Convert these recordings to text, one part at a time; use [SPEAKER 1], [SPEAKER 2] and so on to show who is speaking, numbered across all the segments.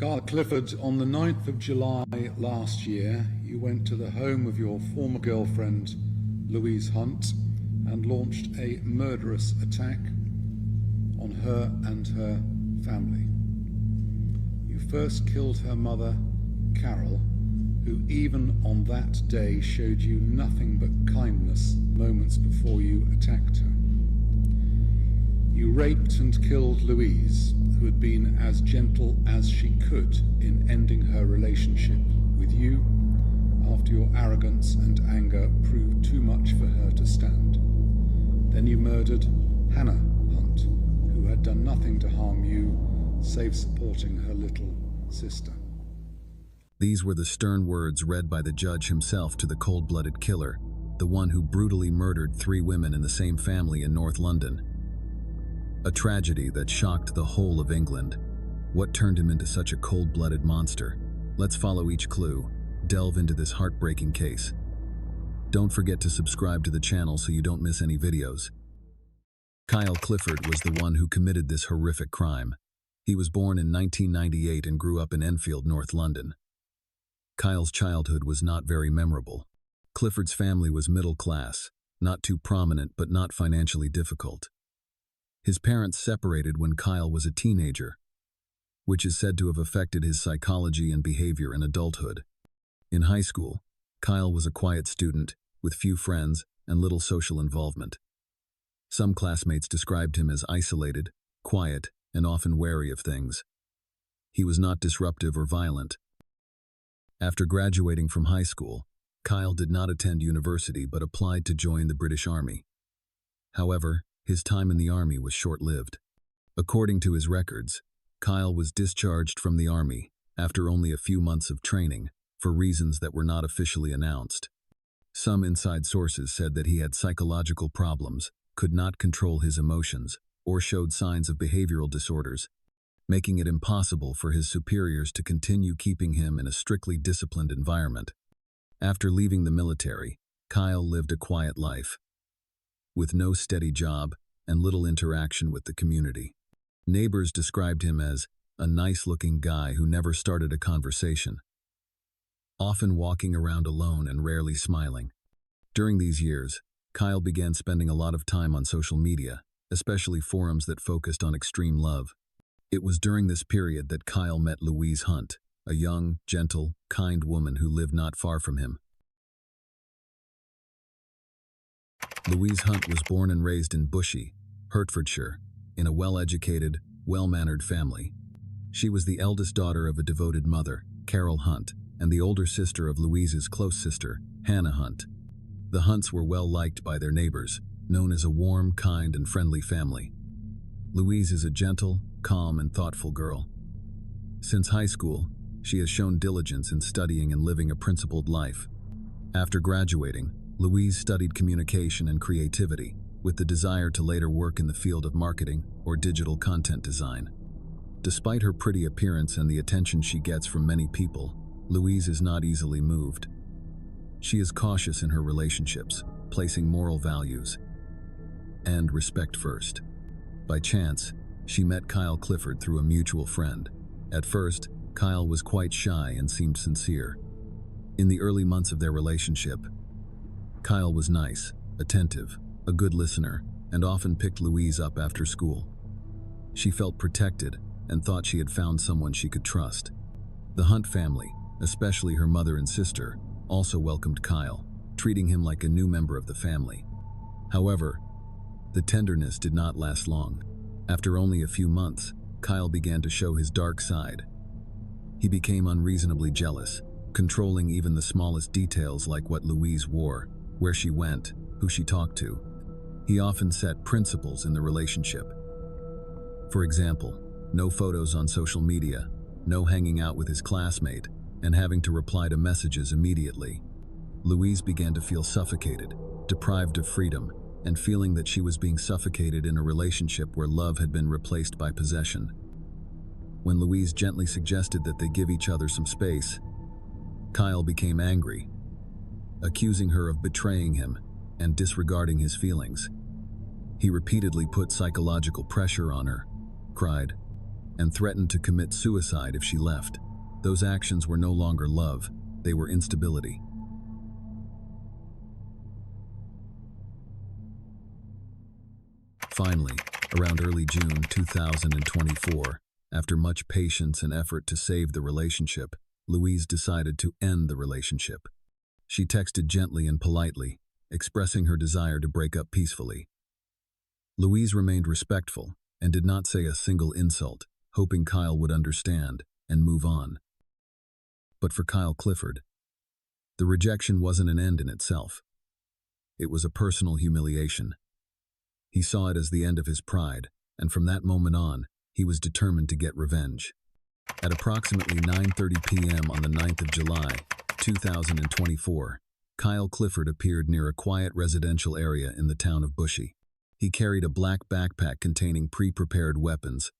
[SPEAKER 1] Clifford, on the 9th of July last year, you went to the home of your former girlfriend, Louise Hunt, and launched a murderous attack on her and her family. You first killed her mother, Carol, who even on that day showed you nothing but kindness moments before you attacked her. You raped and killed Louise, who had been as gentle as she could in ending her relationship with you after your arrogance and anger proved too much for her to stand. Then you murdered Hannah Hunt, who had done nothing to harm you, save supporting her little sister.
[SPEAKER 2] These were the stern words read by the judge himself to the cold-blooded killer, the one who brutally murdered 3 women in the same family in North London. A tragedy that shocked the whole of England. What turned him into such a cold-blooded monster? Let's follow each clue, delve into this heartbreaking case. Don't forget to subscribe to the channel so you don't miss any videos. Kyle Clifford was the one who committed this horrific crime. He was born in 1998 and grew up in Enfield, North London. Kyle's childhood was not very memorable. Clifford's family was middle class, not too prominent but not financially difficult. His parents separated when Kyle was a teenager, which is said to have affected his psychology and behavior in adulthood. In high school, Kyle was a quiet student with few friends and little social involvement. Some classmates described him as isolated, quiet, and often wary of things. He was not disruptive or violent. After graduating from high school, Kyle did not attend university but applied to join the British Army. However, his time in the Army was short-lived. According to his records, Kyle was discharged from the Army after only a few months of training for reasons that were not officially announced. Some inside sources said that he had psychological problems, could not control his emotions, or showed signs of behavioral disorders, making it impossible for his superiors to continue keeping him in a strictly disciplined environment. After leaving the military, Kyle lived a quiet life, with no steady job and little interaction with the community. Neighbors described him as a nice-looking guy who never started a conversation, often walking around alone and rarely smiling. During these years, Kyle began spending a lot of time on social media, especially forums that focused on extreme love. It was during this period that Kyle met Louise Hunt, a young, gentle, kind woman who lived not far from him. Louise Hunt was born and raised in Bushey, Hertfordshire, in a well-educated, well-mannered family. She was the eldest daughter of a devoted mother, Carol Hunt, and the older sister of Louise's close sister, Hannah Hunt. The Hunts were well liked by their neighbors, known as a warm, kind, and friendly family. Louise is a gentle, calm, and thoughtful girl. Since high school, she has shown diligence in studying and living a principled life. After graduating, Louise studied communication and creativity, with the desire to later work in the field of marketing or digital content design. Despite her pretty appearance and the attention she gets from many people, Louise is not easily moved. She is cautious in her relationships, placing moral values and respect first. By chance, she met Kyle Clifford through a mutual friend. At first, Kyle was quite shy and seemed sincere. In the early months of their relationship, Kyle was nice, attentive, a good listener, and often picked Louise up after school. She felt protected and thought she had found someone she could trust. The Hunt family, especially her mother and sister, also welcomed Kyle, treating him like a new member of the family. However, the tenderness did not last long. After only a few months, Kyle began to show his dark side. He became unreasonably jealous, controlling even the smallest details like what Louise wore, where she went, who she talked to. He often set principles in the relationship. For example, no photos on social media, no hanging out with his classmate, and having to reply to messages immediately. Louise began to feel suffocated, deprived of freedom, and feeling that she was being suffocated in a relationship where love had been replaced by possession. When Louise gently suggested that they give each other some space, Kyle became angry, accusing her of betraying him and disregarding his feelings. He repeatedly put psychological pressure on her, cried, and threatened to commit suicide if she left. Those actions were no longer love, they were instability. Finally, around early June 2024, after much patience and effort to save the relationship, Louise decided to end the relationship. She texted gently and politely, expressing her desire to break up peacefully. Louise remained respectful and did not say a single insult, hoping Kyle would understand and move on. But for Kyle Clifford, the rejection wasn't an end in itself. It was a personal humiliation. He saw it as the end of his pride, and from that moment on, he was determined to get revenge. At approximately 9:30 p.m. on the 9th of July, 2024, Kyle Clifford appeared near a quiet residential area in the town of Bushey. He carried a black backpack containing pre-prepared weapons,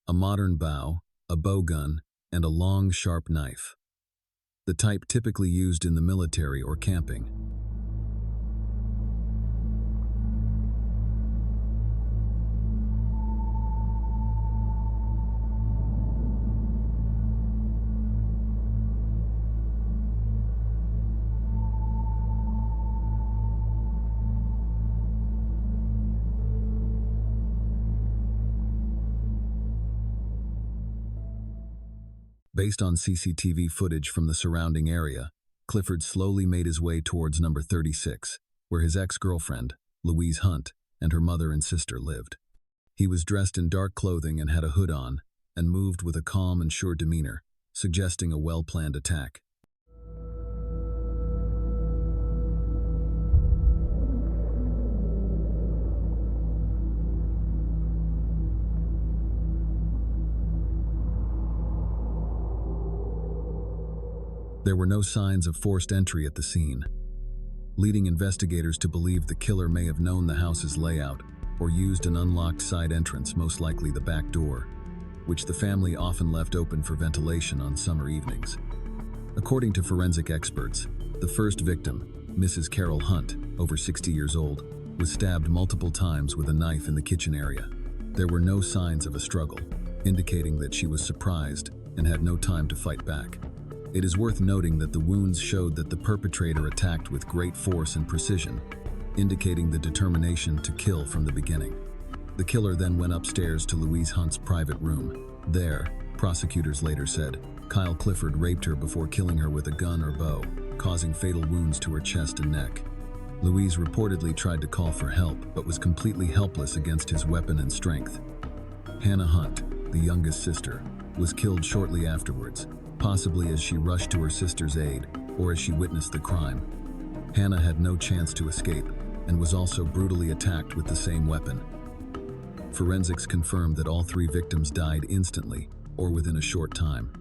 [SPEAKER 2] a modern bow, a bow gun, and a long, sharp knife, the type typically used in the military or camping. Based on CCTV footage from the surrounding area, Clifford slowly made his way towards number 36, where his ex-girlfriend, Louise Hunt, and her mother and sister lived. He was dressed in dark clothing and had a hood on, and moved with a calm and sure demeanor, suggesting a well-planned attack. There were no signs of forced entry at the scene, leading investigators to believe the killer may have known the house's layout or used an unlocked side entrance, most likely the back door, which the family often left open for ventilation on summer evenings. According to forensic experts, the first victim, Mrs. Carol Hunt, over 60 years old, was stabbed multiple times with a knife in the kitchen area. There were no signs of a struggle, indicating that she was surprised and had no time to fight back. It is worth noting that the wounds showed that the perpetrator attacked with great force and precision, indicating the determination to kill from the beginning. The killer then went upstairs to Louise Hunt's private room. There, prosecutors later said, Kyle Clifford raped her before killing her with a gun or bow, causing fatal wounds to her chest and neck. Louise reportedly tried to call for help, but was completely helpless against his weapon and strength. Hannah Hunt, the youngest sister, was killed shortly afterwards, possibly as she rushed to her sister's aid or as she witnessed the crime. Hannah had no chance to escape and was also brutally attacked with the same weapon. Forensics confirmed that all three victims died instantly or within a short time.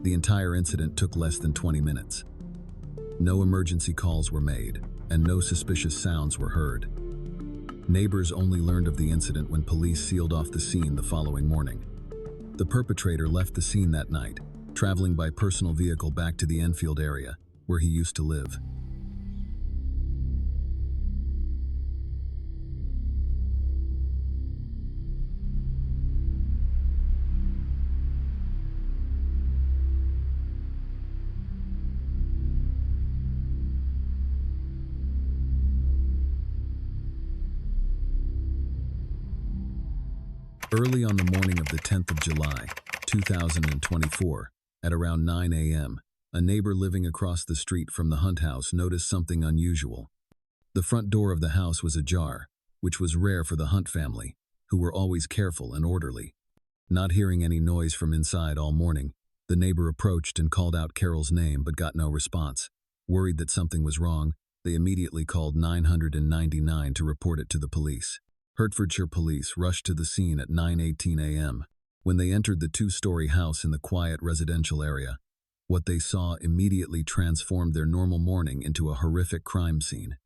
[SPEAKER 2] The entire incident took less than 20 minutes. No emergency calls were made, and no suspicious sounds were heard. Neighbors only learned of the incident when police sealed off the scene the following morning. The perpetrator left the scene that night, traveling by personal vehicle back to the Enfield area, where he used to live. Early on the morning of the 10th of July, 2024, at around 9 a.m., a neighbor living across the street from the Hunt house noticed something unusual. The front door of the house was ajar, which was rare for the Hunt family, who were always careful and orderly. Not hearing any noise from inside all morning, the neighbor approached and called out Carol's name but got no response. Worried that something was wrong, they immediately called 999 to report it to the police. Hertfordshire police rushed to the scene at 9:18 a.m. When they entered the two-story house in the quiet residential area, what they saw immediately transformed their normal morning into a horrific crime scene.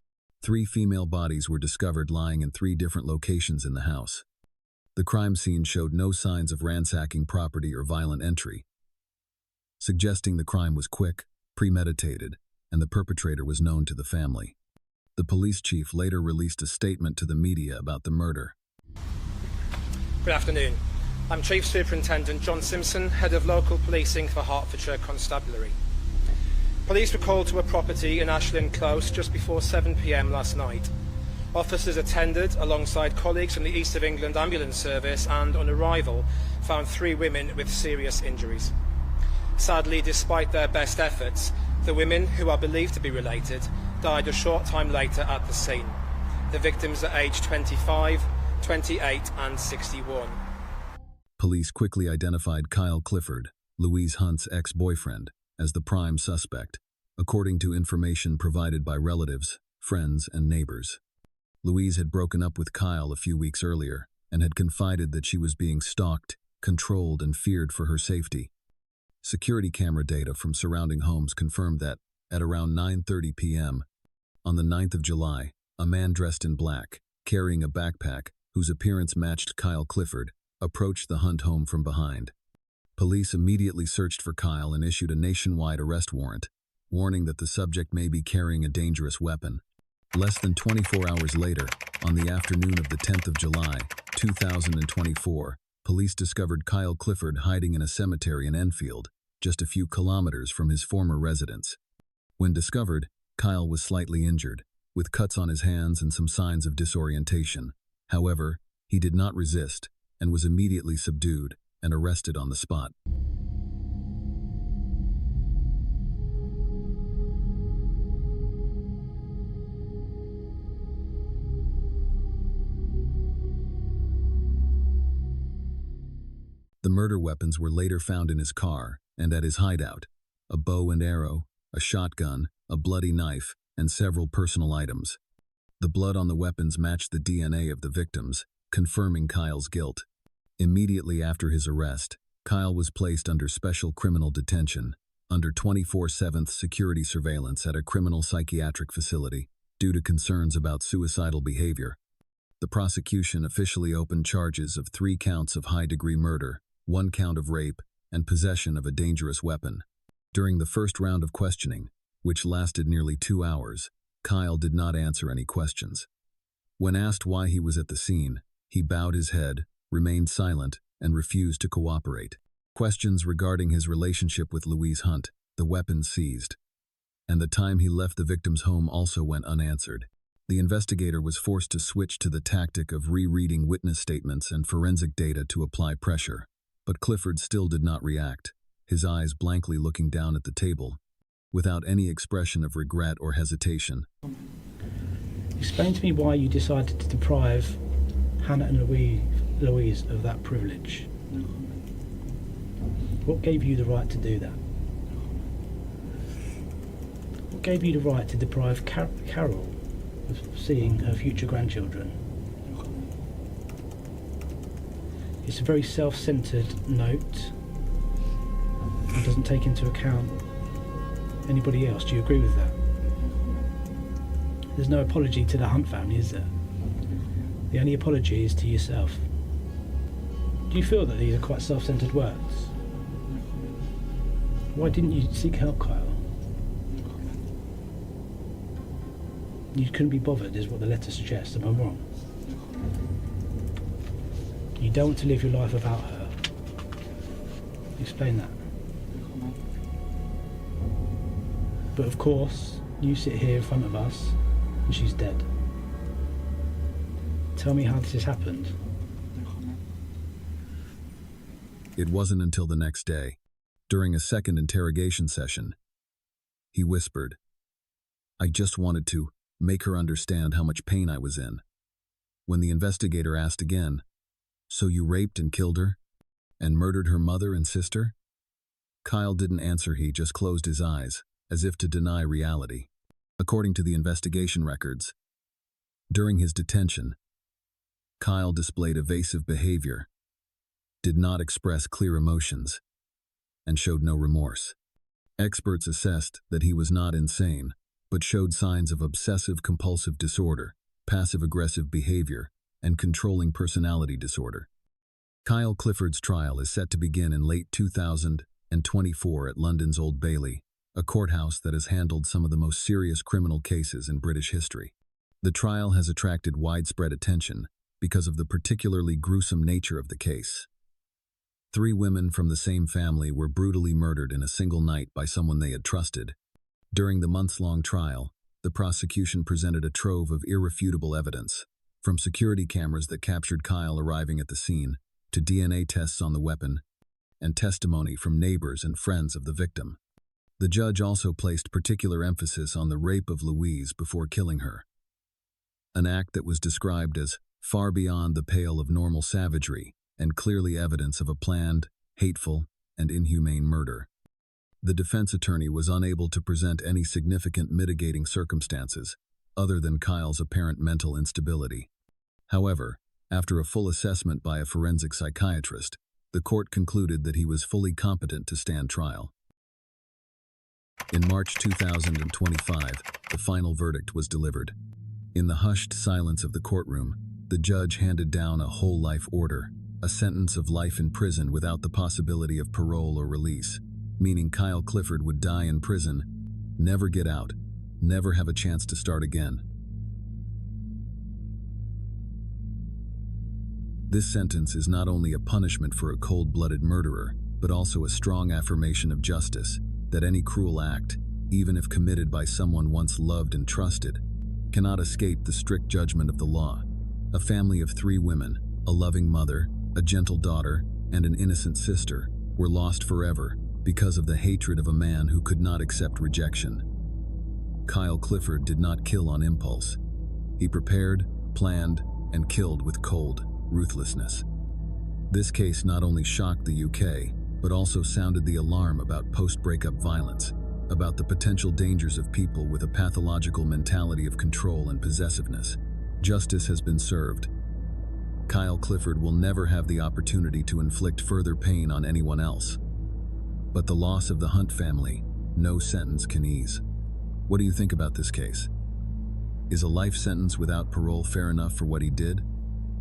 [SPEAKER 2] 3 female bodies were discovered lying in 3 different locations in the house. The crime scene showed no signs of ransacking property or violent entry, suggesting the crime was quick, premeditated, and the perpetrator was known to the family. The police chief later released a statement to the media about the murder.
[SPEAKER 3] Good afternoon. I'm Chief Superintendent John Simpson, Head of Local Policing for Hertfordshire Constabulary. Police were called to a property in Ashland Close just before 7 p.m. last night. Officers attended alongside colleagues from the East of England Ambulance Service and, on arrival, found 3 women with serious injuries. Sadly, despite their best efforts, the women, who are believed to be related, died a short time later at the scene. The victims are aged 25, 28 and 61.
[SPEAKER 2] Police quickly identified Kyle Clifford, Louise Hunt's ex-boyfriend, as the prime suspect, according to information provided by relatives, friends, and neighbors. Louise had broken up with Kyle a few weeks earlier and had confided that she was being stalked, controlled, and feared for her safety. Security camera data from surrounding homes confirmed that, at around 9:30 p.m., on the 9th of July, a man dressed in black, carrying a backpack whose appearance matched Kyle Clifford, approached the Hunt home from behind. Police immediately searched for Kyle and issued a nationwide arrest warrant, warning that the subject may be carrying a dangerous weapon. Less than 24 hours later, on the afternoon of the 10th of July, 2024, police discovered Kyle Clifford hiding in a cemetery in Enfield, just a few kilometers from his former residence. When discovered, Kyle was slightly injured, with cuts on his hands and some signs of disorientation. However, he did not resist and was immediately subdued and arrested on the spot. The murder weapons were later found in his car and at his hideout: a bow and arrow, a shotgun, a bloody knife, and several personal items. The blood on the weapons matched the DNA of the victims, confirming Kyle's guilt. Immediately after his arrest, Kyle was placed under special criminal detention, under 24/7 security surveillance at a criminal psychiatric facility, due to concerns about suicidal behavior. The prosecution officially opened charges of 3 counts of high-degree murder, 1 count of rape, and possession of a dangerous weapon. During the first round of questioning, which lasted nearly 2 hours, Kyle did not answer any questions. When asked why he was at the scene, he bowed his head, remained silent, and refused to cooperate. Questions regarding his relationship with Louise Hunt, the weapons seized, and the time he left the victim's home also went unanswered. The investigator was forced to switch to the tactic of rereading witness statements and forensic data to apply pressure. But Clifford still did not react, his eyes blankly looking down at the table, without any expression of regret or hesitation.
[SPEAKER 4] Explain to me why you decided to deprive Hannah and Louise of that privilege. What gave you the right to do that? What gave you the right to deprive Carol of seeing her future grandchildren? It's a very self-centered note and doesn't take into account anybody else. Do you agree with that? There's no apology to the Hunt family, is there? The only apology is to yourself. Do you feel that these are quite self-centered words? Why didn't you seek help, Kyle? You couldn't be bothered, is what the letter suggests. Am I wrong? You don't want to live your life without her. Explain that. But of course, you sit here in front of us and she's dead. Tell me how this has happened.
[SPEAKER 2] It wasn't until the next day, during a second interrogation session, he whispered, "I just wanted to make her understand how much pain I was in." When the investigator asked again, "So you raped and killed her? And murdered her mother and sister?" Kyle didn't answer. He just closed his eyes, as if to deny reality. According to the investigation records, during his detention, Kyle displayed evasive behavior, did not express clear emotions, and showed no remorse. Experts assessed that he was not insane, but showed signs of obsessive-compulsive disorder, passive-aggressive behavior, and controlling personality disorder. Kyle Clifford's trial is set to begin in late 2024 at London's Old Bailey, a courthouse that has handled some of the most serious criminal cases in British history. The trial has attracted widespread attention because of the particularly gruesome nature of the case. 3 women from the same family were brutally murdered in a single night by someone they had trusted. During the months-long trial, the prosecution presented a trove of irrefutable evidence, from security cameras that captured Kyle arriving at the scene, to DNA tests on the weapon, and testimony from neighbors and friends of the victim. The judge also placed particular emphasis on the rape of Louise before killing her, an act that was described as far beyond the pale of normal savagery and clearly evidence of a planned, hateful, and inhumane murder. The defense attorney was unable to present any significant mitigating circumstances other than Kyle's apparent mental instability. However, after a full assessment by a forensic psychiatrist, the court concluded that he was fully competent to stand trial. In March 2025, the final verdict was delivered. In the hushed silence of the courtroom, the judge handed down a whole life order, a sentence of life in prison without the possibility of parole or release, meaning Kyle Clifford would die in prison, never get out, never have a chance to start again. This sentence is not only a punishment for a cold-blooded murderer, but also a strong affirmation of justice, that any cruel act, even if committed by someone once loved and trusted, cannot escape the strict judgment of the law. A family of 3 women, a loving mother, a gentle daughter, and an innocent sister, were lost forever because of the hatred of a man who could not accept rejection. Kyle Clifford did not kill on impulse. He prepared, planned, and killed with cold ruthlessness. This case not only shocked the UK, but also sounded the alarm about post-breakup violence, about the potential dangers of people with a pathological mentality of control and possessiveness. Justice has been served. Kyle Clifford will never have the opportunity to inflict further pain on anyone else. But the loss of the Hunt family, no sentence can ease. What do you think about this case? Is a life sentence without parole fair enough for what he did?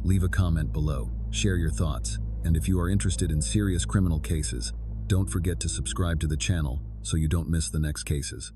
[SPEAKER 2] Leave a comment below, share your thoughts, and if you are interested in serious criminal cases, don't forget to subscribe to the channel so you don't miss the next cases.